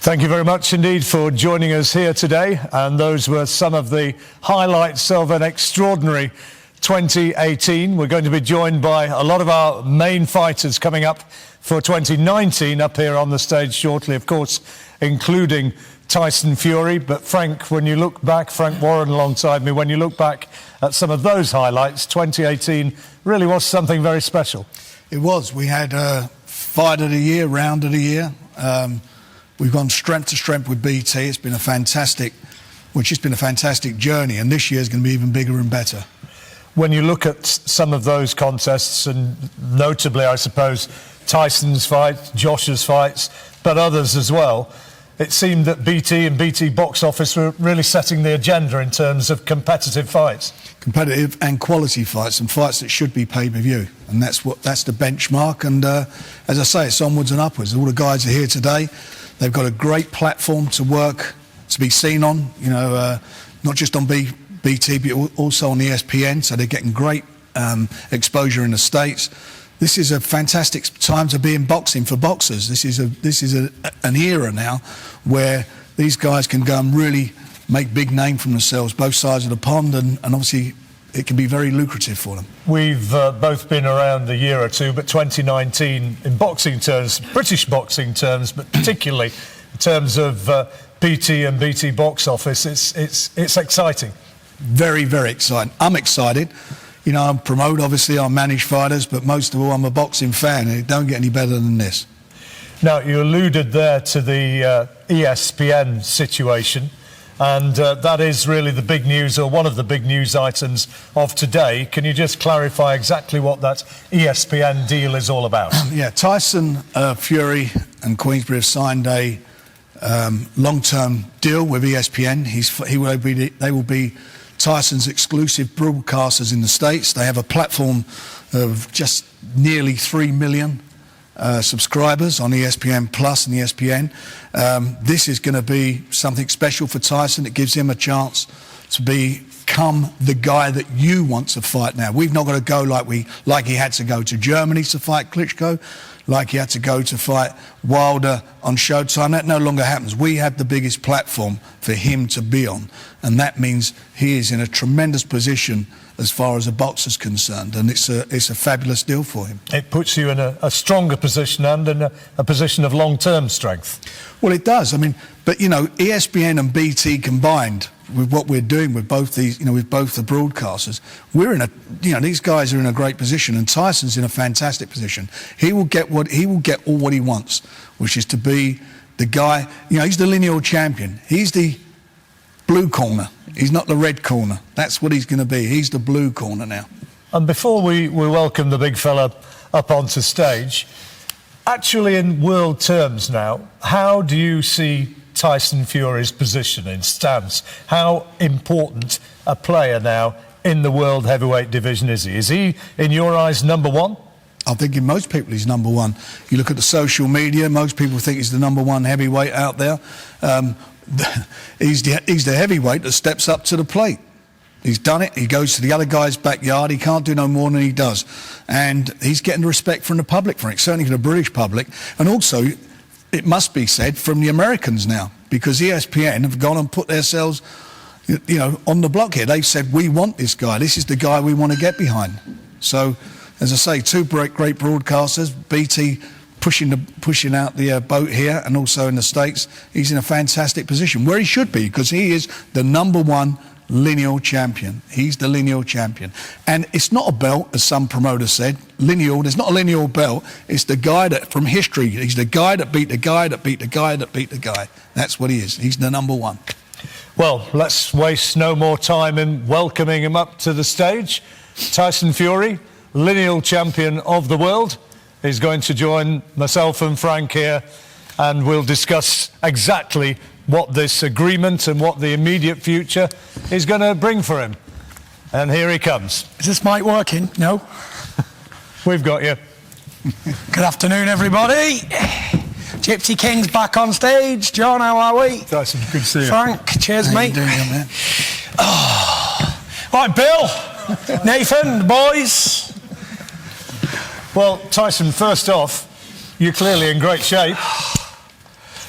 Thank you very much indeed for joining us here today, and those were some of the highlights of an extraordinary 2018. We're going to be joined by a lot of our main fighters coming up for 2019 up here on the stage shortly, of course, including Tyson Fury. But Frank, when you look back, Frank Warren alongside me, when you look back at some of those highlights, 2018 really was something very special. It was. We had fight of the year, round of the year. We've gone strength to strength with BT. It's been a fantastic journey, and this year is going to be even bigger and better. When you look at some of those contests, and notably, I suppose, Tyson's fight, Josh's fights, but others as well, it seemed that BT and BT box office were really setting the agenda in terms of competitive fights. Competitive and quality fights, and fights that should be pay-per-view, and that's the benchmark. And as I say, it's onwards and upwards. All the guys are here today. They've got a great platform to work, to be seen on, you know, not just on BT, but also on ESPN, so they're getting great exposure in the States. This is a fantastic time to be in boxing for boxers. This is an era now where these guys can go and really make big name for themselves, both sides of the pond, and obviously it can be very lucrative for them. We've both been around a year or two, but 2019 in boxing terms, British boxing terms, but particularly in terms of BT and BT box office, it's exciting. Very, very exciting. I'm excited. You know, I promote, obviously, I manage fighters, but most of all, I'm a boxing fan, and it don't get any better than this. Now, you alluded there to the ESPN situation, and that is really the big news, or one of the big news items of today. Can you just clarify exactly what that ESPN deal is all about? Yeah, Tyson Fury and Queensberry have signed a long-term deal with ESPN. They will be Tyson's exclusive broadcasters in the States. They have a platform of just nearly 3 million subscribers on ESPN Plus and ESPN. This is going to be something special for Tyson. It gives him a chance to become the guy that you want to fight now. We've not got to go like he had to go to Germany to fight Klitschko, like he had to go to fight Wilder on Showtime. That no longer happens. We have the biggest platform for him to be on, and that means he is in a tremendous position as far as a boxer's concerned, and it's a fabulous deal for him. It puts you in a stronger position and in a position of long-term strength. Well, it does. I mean, but you know, ESPN and BT combined with what we're doing with both these, you know, with both the broadcasters, we're in these guys are in a great position, and Tyson's in a fantastic position. He will get all what he wants, which is to be the guy. You know, he's the lineal champion. He's the blue corner. He's not the red corner. That's what he's going to be. He's the blue corner now. And before we welcome the big fella up onto stage, actually in world terms now, how do you see Tyson Fury's position in stance? How important a player now in the world heavyweight division is he? Is he, in your eyes, number one? I think in most people he's number one. You look at the social media, most people think he's the number one heavyweight out there. He's the heavyweight that steps up to the plate. He's done it. He goes to the other guy's backyard. He can't do no more than he does. And he's getting the respect from the public for it, certainly from the British public. And also, it must be said, from the Americans now, because ESPN have gone and put themselves, you know, on the block here. They've said, we want this guy. This is the guy we want to get behind. So, as I say, two great broadcasters, BT pushing out the boat here, and also in the States. He's in a fantastic position, where he should be, because he is the number one lineal champion. He's the lineal champion. And it's not a belt, as some promoters said. Lineal, there's not a lineal belt. It's the guy that, from history, he's the guy that beat the guy that beat the guy that beat the guy. That's what he is. He's the number one. Well, let's waste no more time in welcoming him up to the stage. Tyson Fury, lineal champion of the world, is going to join myself and Frank here, and we'll discuss exactly what this agreement and what the immediate future is going to bring for him. And here he comes. Is this mic working? No? We've got you. Good afternoon, everybody. Gypsy King's back on stage. John, how are we? Tyson, good to see you. Frank, cheers, mate. How you doing, man? Oh. Right, Bill, Nathan, the boys. Well, Tyson, first off, you're clearly in great shape.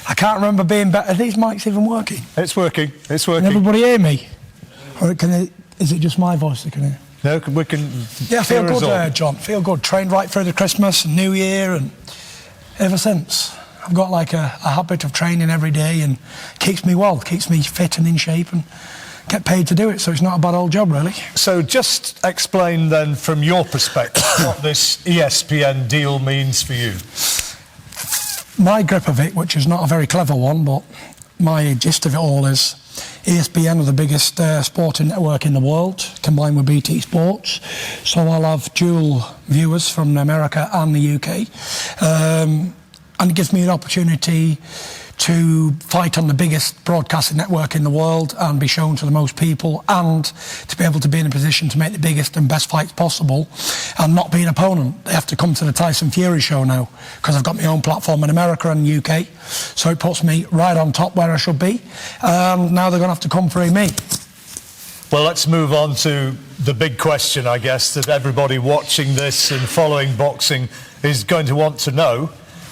I can't remember being better. Are these mics even working? It's working. It's working. Can everybody hear me? Or is it just my voice they can hear? No, we can. Yeah, I feel good, John. Feel good. Trained right through the Christmas and New Year, and ever since. I've got like a habit of training every day, and keeps me well, keeps me fit and in shape, and get paid to do it, so it's not a bad old job, really. So just explain then, from your perspective, what this ESPN deal means for you. My grip of it, which is not a very clever one, but my gist of it all is ESPN are the biggest sporting network in the world, combined with BT Sports. So I'll have dual viewers from America and the UK. And it gives me an opportunity to fight on the biggest broadcasting network in the world and be shown to the most people, and to be able to be in a position to make the biggest and best fights possible and not be an opponent. They have to come to the Tyson Fury show now, because I've got my own platform in America and the UK. So it puts me right on top where I should be. Now they're going to have to come through me. Well, let's move on to the big question, I guess, that everybody watching this and following boxing is going to want to know.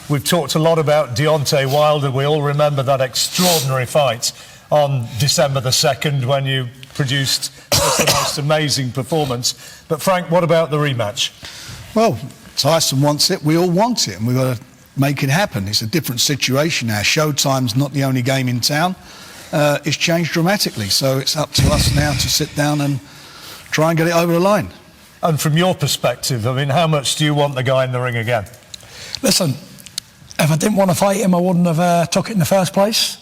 We've talked a lot about Deontay Wilder. We all remember that extraordinary fight on December the 2nd when you produced just the most amazing performance. But Frank, what about the rematch? Well, Tyson wants it. We all want it, and we've got to make it happen. It's a different situation now. Showtime's not the only game in town. It's changed dramatically, so it's up to us now to sit down and try and get it over the line. And from your perspective, I mean, how much do you want the guy in the ring again? Listen, if I didn't want to fight him, I wouldn't have took it in the first place.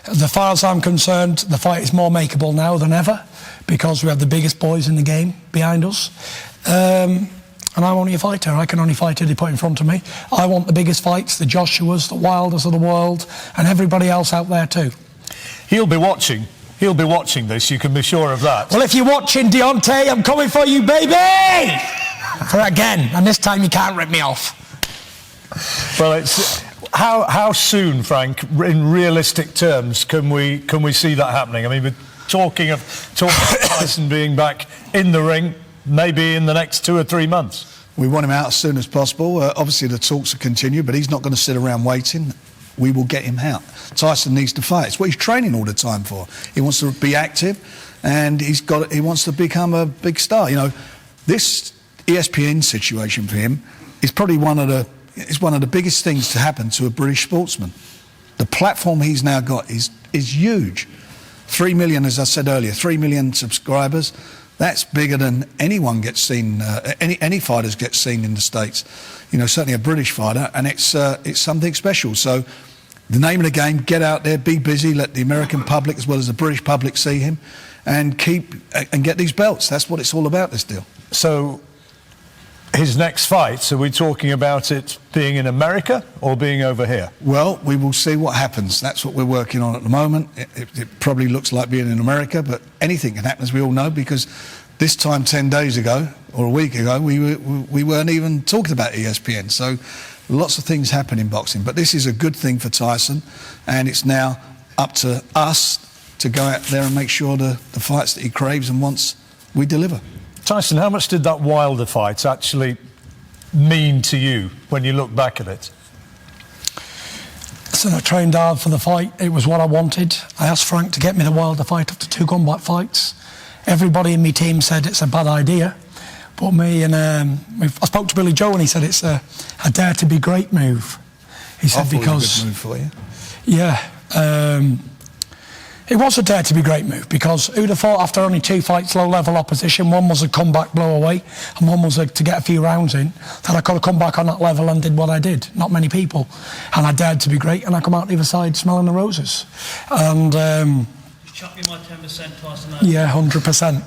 As far as I'm concerned, the fight is more makeable now than ever, because we have the biggest boys in the game behind us. And I'm only a fighter. I can only fight who they put in front of me. I want the biggest fights, the Joshuas, the Wilders of the world, and everybody else out there too. He'll be watching. He'll be watching this, you can be sure of that. Well, if you're watching, Deontay, I'm coming for you, baby! For again, and this time you can't rip me off. Well, it's how soon, Frank, in realistic terms, can we see that happening? I mean, we're talking of Tyson being back in the ring, maybe in the next 2 or 3 months. We want him out as soon as possible. Obviously, the talks will continue, but he's not going to sit around waiting. We will get him out. Tyson needs to fight. It's what he's training all the time for. He wants to be active, and he wants to become a big star. You know, this ESPN situation for him is probably one of the biggest things to happen to a British sportsman. The platform he's now got is huge. 3 million, as I said earlier, 3 million subscribers. That's bigger than anyone gets seen. Any fighters get seen in the States. You know, certainly a British fighter, and it's something special. So, the name of the game: get out there, be busy, let the American public as well as the British public see him, and get these belts. That's what it's all about. This deal. So, his next fight, are we talking about it being in America or being over here? Well, we will see what happens. That's what we're working on at the moment. It probably looks like being in America, but anything can happen, as we all know, because this time 10 days ago or a week ago, we weren't even talking about ESPN. So lots of things happen in boxing, but this is a good thing for Tyson, and it's now up to us to go out there and make sure the fights that he craves and wants, we deliver. Tyson, how much did that Wilder fight actually mean to you when you look back at it? So I trained hard for the fight. It was what I wanted. I asked Frank to get me the Wilder fight after 2 combat fights. Everybody in my team said it's a bad idea. But me and I spoke to Billy Joe, and he said it's a dare to be great move. He said It was because a good move for you. Yeah. It was a dare to be great move, because who'd have thought after only 2 fights, low-level opposition, one was a comeback blow away and one was to get a few rounds in, that I could have come back on that level and did what I did. Not many people. And I dared to be great, and I come out the other side smelling the roses. And chuck me my 10% Tyson. yeah, 100%.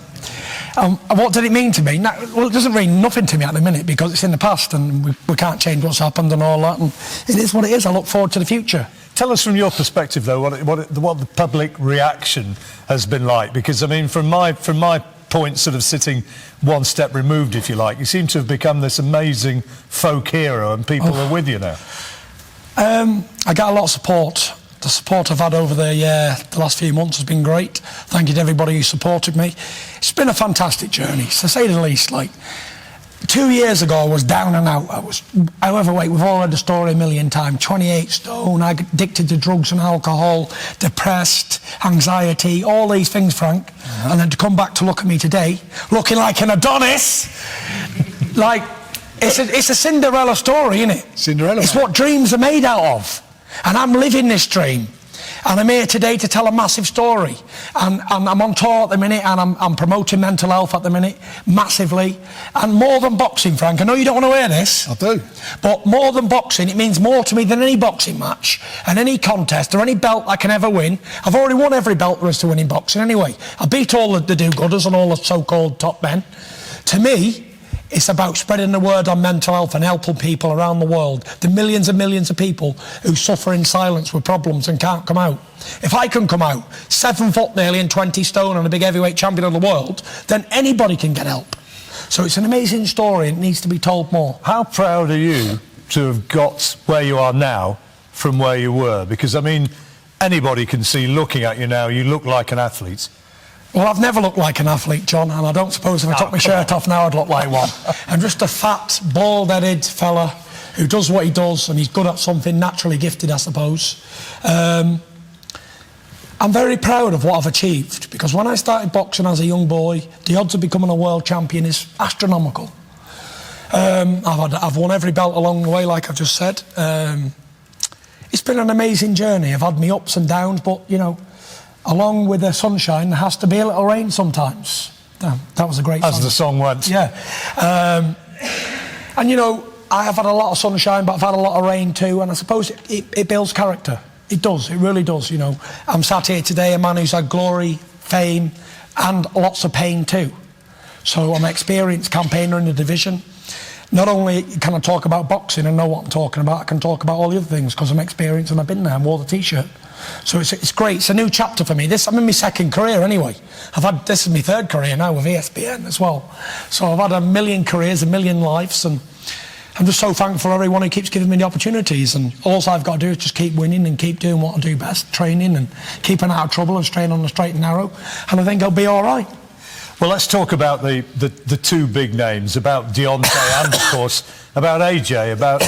What did it mean to me? Well, it doesn't mean nothing to me at the minute, because it's in the past and we can't change what's happened and all that. And it is what it is. I look forward to the future. Tell us from your perspective, though, what the public reaction has been like. Because, I mean, from my point, sort of sitting one step removed, if you like, you seem to have become this amazing folk hero, and people are with you now. I got a lot of support. The support I've had over the last few months has been great. Thank you to everybody who supported me. It's been a fantastic journey, to say the least. Like, 2 years ago, I was down and out. I was overweight. We've all heard the story a million times. 28 stone, addicted to drugs and alcohol, depressed, anxiety, all these things, Frank. And then to come back to look at me today, looking like an Adonis, like, it's a Cinderella story, isn't it? Cinderella. It's what dreams are made out of. And I'm living this dream. And I'm here today to tell a massive story. And I'm on tour at the minute, and I'm promoting mental health at the minute, massively. And more than boxing, Frank, I know you don't want to hear this. I do. But more than boxing, it means more to me than any boxing match and any contest or any belt I can ever win. I've already won every belt there is to win in boxing anyway. I beat all the do-gooders and all the so-called top men. To me, it's about spreading the word on mental health and helping people around the world, the millions and millions of people who suffer in silence with problems and can't come out. If I can come out 7 foot nearly and 20 stone and a big heavyweight champion of the world, then anybody can get help. So it's an amazing story and it needs to be told more. How proud are you to have got where you are now from where you were? Because, I mean, anybody can see looking at you now, you look like an athlete. Well, I've never looked like an athlete, John, and I don't suppose if I took my shirt off now I'd look like one. I'm just a fat, bald-headed fella who does what he does, and he's good at something, naturally gifted, I suppose. I'm very proud of what I've achieved, because when I started boxing as a young boy, the odds of becoming a world champion is astronomical. I've won every belt along the way, like I've just said. It's been an amazing journey. I've had my ups and downs, but, you know, along with the sunshine, there has to be a little rain sometimes. That was a great song. As the song went. Yeah. And, you know, I have had a lot of sunshine, but I've had a lot of rain too, and I suppose it builds character. It does, it really does, you know. I'm sat here today, a man who's had glory, fame, and lots of pain too. So I'm an experienced campaigner in the division. Not only can I talk about boxing and know what I'm talking about, I can talk about all the other things because I'm experienced and I've been there and wore the T-shirt. So it's great. It's a new chapter for me. I'm in my second career anyway. This is my third career now with ESPN as well. So I've had a million careers, a million lives, and I'm just so thankful for everyone who keeps giving me the opportunities. And all I've got to do is just keep winning and keep doing what I do best, training and keeping out of trouble and staying on the straight and narrow. And I think I'll be all right. Well, let's talk about the two big names, about Deontay and, of course, about AJ, about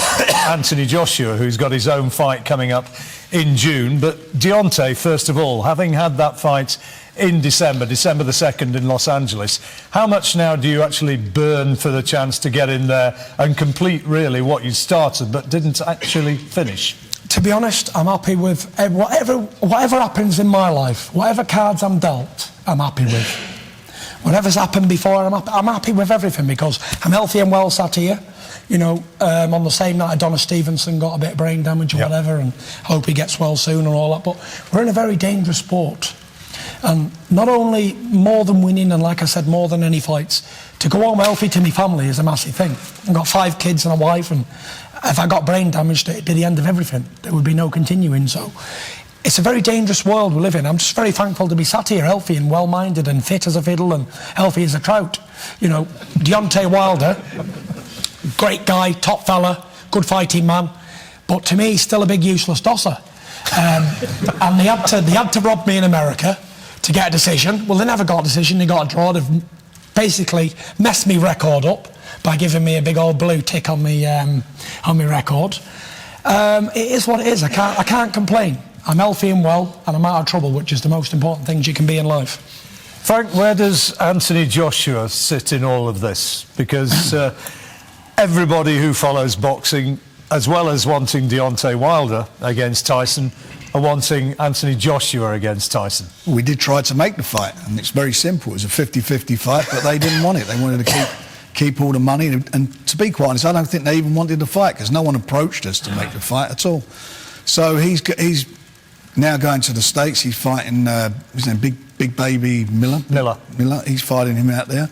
Anthony Joshua, who's got his own fight coming up in June. But Deontay, first of all, having had that fight in December the 2nd in Los Angeles, how much now do you actually burn for the chance to get in there and complete, really, what you started but didn't actually finish? To be honest, I'm happy with whatever happens in my life, whatever cards I'm dealt, I'm happy with. Whatever's happened before, I'm happy with everything because I'm healthy and well sat here. You know, on the same night Adonis Stevenson got a bit of brain damage or whatever, and hope he gets well soon and all that. But we're in a very dangerous sport. And not only more than winning, and like I said, more than any fights, to go home healthy to my family is a massive thing. I've got 5 kids and a wife, and if I got brain damage, it'd be the end of everything. There would be no continuing. So it's a very dangerous world we live in. I'm just very thankful to be sat here healthy and well-minded and fit as a fiddle and healthy as a trout. You know, Deontay Wilder, great guy, top fella, good fighting man, but to me he's still a big useless tosser. And they had to rob me in America to get a decision. Well, they never got a decision, they got a draw. They've basically messed me record up by giving me a big old blue tick on me record. It is what it is. I can't complain. I'm healthy and well, and I'm out of trouble, which is the most important things you can be in life. Frank, where does Anthony Joshua sit in all of this? Because everybody who follows boxing, as well as wanting Deontay Wilder against Tyson, are wanting Anthony Joshua against Tyson. We did try to make the fight, and it's very simple. It was a 50-50 fight, but they didn't want it. They wanted to keep all the money. And to be quite honest, I don't think they even wanted the fight because no one approached us to make the fight at all. So he's now going to the States. He's fighting his name, Big Baby Miller. He's fighting him out there,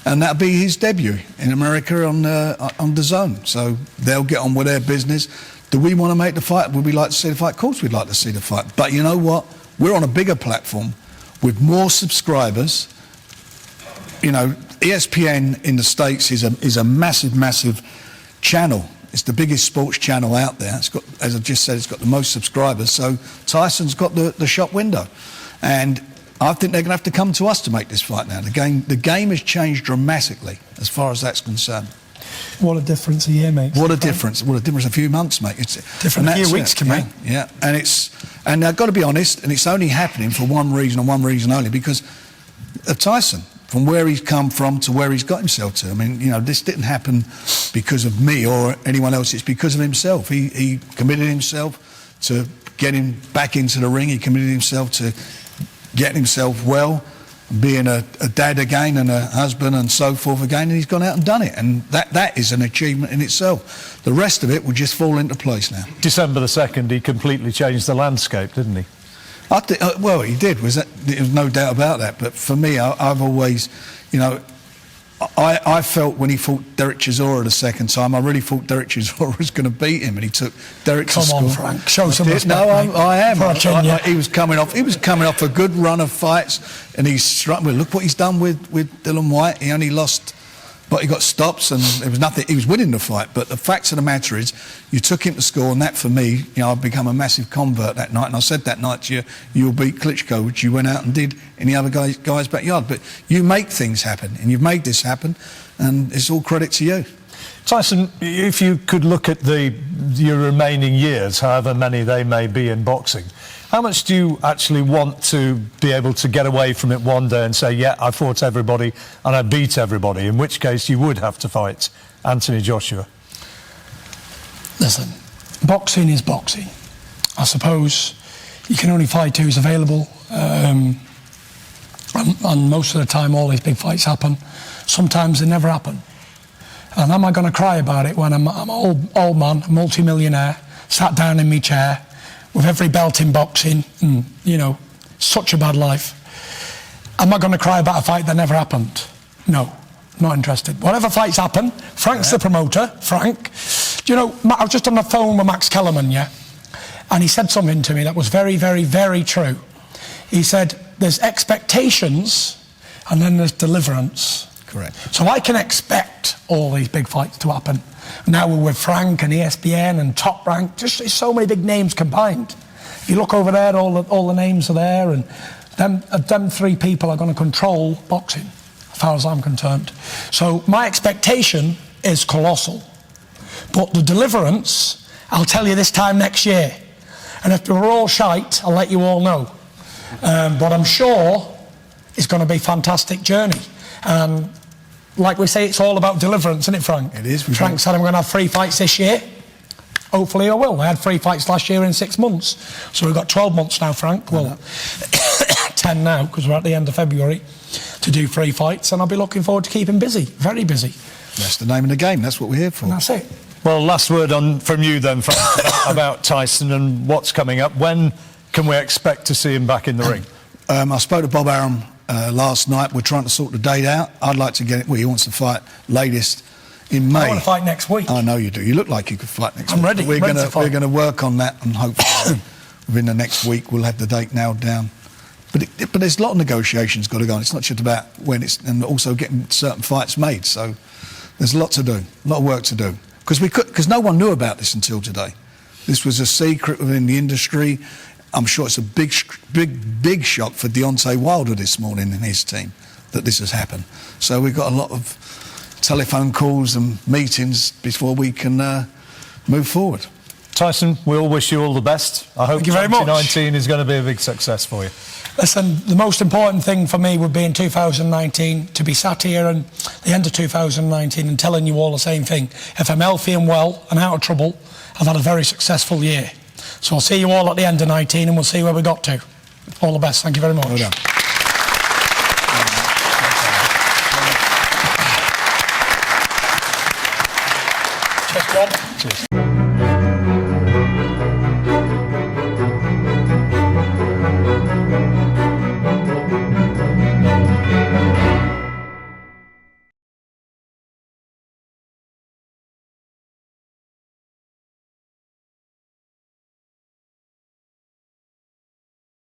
and that'll be his debut in America on the Zone. So they'll get on with their business. Do we want to make the fight? Would we like to see the fight? Of course we'd like to see the fight. But you know what? We're on a bigger platform with more subscribers. You know, ESPN in the States is a massive channel. It's the biggest sports channel out there. It's got, as I just said, it's got the most subscribers. So Tyson's got the shop window. And I think they're going to have to come to us to make this fight now. The game has changed dramatically as far as that's concerned. What a difference a year makes. What a difference! What a difference! A few months, mate. It's Different and a few that's weeks it. can Yeah, make. yeah. And I've got to be honest, and it's only happening for one reason and one reason only, because of Tyson. From where he's come from to where he's got himself to. I mean, you know, this didn't happen because of me or anyone else. It's because of himself. He committed himself to getting back into the ring. He committed himself to getting himself well, being a dad again and a husband and so forth again, and he's gone out and done it. And that is an achievement in itself. The rest of it will just fall into place now. December the 2nd, he completely changed the landscape, didn't he? I think, well, he did. There's no doubt about that. But for me, I've always, you know, I felt when he fought Derek Chisora the second time, I really thought Derek Chisora was going to beat him, and he took Derek to school. Come on, Frank, show some respect. No, I am. For a Kenya. He was coming off a good run of fights, and he's struck. Well, look what he's done with Dylan White. He only lost, but he got stops, and it was nothing. He was winning the fight. But the fact of the matter is, you took him to school, and that for me, you know, I've become a massive convert that night. And I said that night to you, you'll beat Klitschko, which you went out and did in the other guy's backyard. But you make things happen, and you've made this happen, and it's all credit to you. Tyson, if you could look at your remaining years, however many they may be in boxing, how much do you actually want to be able to get away from it one day and say, yeah, I fought everybody and I beat everybody, in which case you would have to fight Anthony Joshua? Listen, boxing is boxing. I suppose you can only fight who's available. And most of the time, all these big fights happen. Sometimes they never happen. And am I going to cry about it when I'm an old man, a multi-millionaire, sat down in my chair with every belt in boxing, and, you know, such a bad life? Am I going to cry about a fight that never happened? No, not interested. Whatever fights happen, Frank's the promoter, Frank. Do you know, I was just on the phone with Max Kellerman, yeah? And he said something to me that was very, very, very true. He said, there's expectations and then there's deliverance. Correct. So I can expect all these big fights to happen. Now we're with Frank and ESPN and Top Rank, just so many big names combined. If you look over there, all the names are there, and them three people are going to control boxing, as far as I'm concerned. So my expectation is colossal. But the deliverance, I'll tell you this time next year. And if we're all shite, I'll let you all know. But I'm sure it's going to be a fantastic journey. Like we say, it's all about deliverance, isn't it, Frank? It is. Frank said I'm going to have 3 fights this year. Hopefully I will. I had 3 fights last year in 6 months. So we've got 12 months now, Frank. Well, 10 now, because we're at the end of February, to do 3 fights. And I'll be looking forward to keeping busy, very busy. That's the name of the game. That's what we're here for. And that's it. Well, last word from you then, Frank, about Tyson and what's coming up. When can we expect to see him back in the ring? I spoke to Bob Arum last night. We're trying to sort the date out. I'd like to get it. Well, he wants to fight latest in May. I want to fight next week. I know you do. You look like you could fight next week. I'm ready. We're ready to fight. going to work on that, and hopefully within the next week we'll have the date nailed down. But there's a lot of negotiations got to go on. It's not just about when it's, and also getting certain fights made. So there's a lot to do, a lot of work to do. Because no one knew about this until today. This was a secret within the industry. I'm sure it's a big shock for Deontay Wilder this morning and his team that this has happened. So we've got a lot of telephone calls and meetings before we can move forward. Tyson, we all wish you all the best. I hope 2019 is going to be a big success for you. Listen, the most important thing for me would be in 2019 to be sat here and the end of 2019 and telling you all the same thing. If I'm healthy and well and out of trouble, I've had a very successful year. So I'll see you all at the end of 19 and we'll see where we got to. All the best. Thank you very much. Well done. Cheers, John. Cheers.